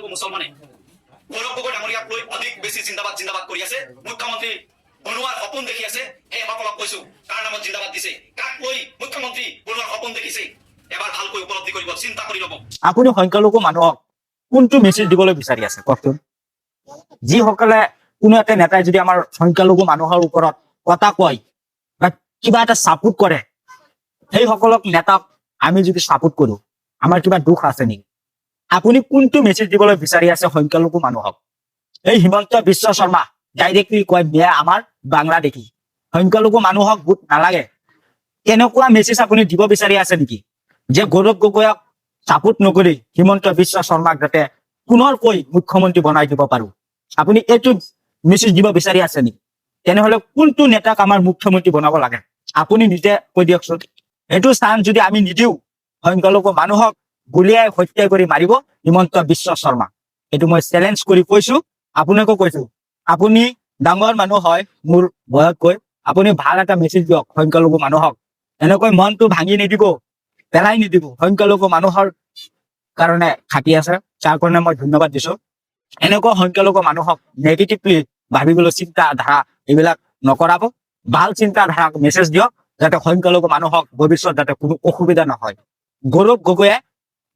সংখ্যালঘু মুছলমানে গৌৰৱ গগৈ ডাঙৰীয়াক লৈ অধিক বেছি জিন্দাবাদ জিন্দাবাদ কৰি আছে। মুখ্যমন্ত্ৰী বনোৱাৰ সপোন দেখি আছে। সেইসকলক কৈছো কাৰ নামত জিন্দাবাদ দিছে, কাক লৈ মুখ্যমন্ত্ৰী বনোৱাৰ সপোন দেখিছে, এবাৰ ভালকৈ উপলব্ধি কৰিব, চিন্তা কৰি ল'ব। আপুনি সংখ্যালঘু মানুহক কোনটো মেছেজ দিবলৈ বিচাৰি আছে কওকচোন? যিসকলে কোনো এটা নেতাই যদি আমাৰ সংখ্যালঘু মানুহৰ ওপৰত কথা কয় বা কিবা এটা চাপোৰ্ট কৰে, সেইসকলক নেতাক আমি যদি চাপোৰ্ট কৰো, আমাৰ কিবা দুখ আছে নেকি? আপুনি কোনটো মেছেজ দিবলৈ বিচাৰি আছে সংখ্যালঘু মানুহক? এই হিমন্ত বিশ্ব শৰ্মা ডাইৰেক্টলি কয় মিয়া আমাৰ বাংলাদেশী, সংখ্যালঘু মানুহক ভোট নালাগে। এনেকুৱা মেছেজ আপুনি দিব বিচাৰি আছে নেকি যে গৌৰৱ গগৈক চাপোৰ্ট নকৰি হিমন্ত বিশ্ব শৰ্মাক যাতে পুনৰকৈ মুখ্যমন্ত্ৰী বনাই দিব পাৰো? আপুনি এইটো মেছেজ দিব বিচাৰি আছে নেকি? তেনেহলে কোনটো নেতাক আমাৰ মুখ্যমন্ত্ৰী বনাব লাগে আপুনি নিজে কৈ দিয়কচোন। এইটো চান্স যদি আমি নিদিও, সংখ্যালঘু মানুহক গুলিয়াই হত্যা কৰি মাৰিব হিমন্ত বিশ্ব শৰ্মা। এইটো মই চেলেঞ্জ কৰি কৈছো, আপোনাকো কৈছো। আপুনি ডাঙৰ মানুহ হয় মোৰ বয়সকৈ, আপুনি ভাল এটা মেছেজ দিয়ক সংখ্যালঘু মানুহক। এনেকৈ মনটো ভাঙি নিদিব, পেলাই নিদিব। সংখ্যালঘু মানুহৰ কাৰণে খাটি আছে, যাৰ কাৰণে মই ধন্যবাদ দিছো। এনেকুৱা সংখ্যালঘু মানুহক নেগেটিভলি ভাবিবলৈ চিন্তা ধাৰা এইবিলাক নকৰাব। ভাল চিন্তা ধাৰাক মেছেজ দিয়ক যাতে সংখ্যালঘু মানুহক ভৱিষ্যত যাতে কোনো অসুবিধা নহয়। গৌৰৱ গগৈয়ে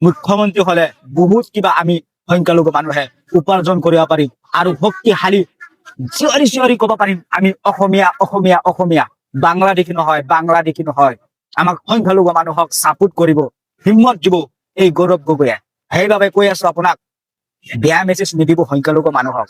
মুখ্যমন্ত্ৰী হলে বহুত কিবা আমি সংখ্যালঘু মানুহে উপাৰ্জন কৰিব পাৰিম আৰু শক্তিশালী চিঞৰি চিঞৰি কব পাৰিম আমি অসমীয়া অসমীয়া অসমীয়া, বাংলাদেশী নহয় বাংলাদেশী নহয়। আমাক সংখ্যালঘু মানুহক চাপোৰ্ট কৰিব, হিম্মত দিব এই গৌৰৱ গগৈয়ে। সেইবাবে কৈ আছো আপোনাক, বেয়া মেছেজ নিদিব সংখ্যালঘু মানুহক।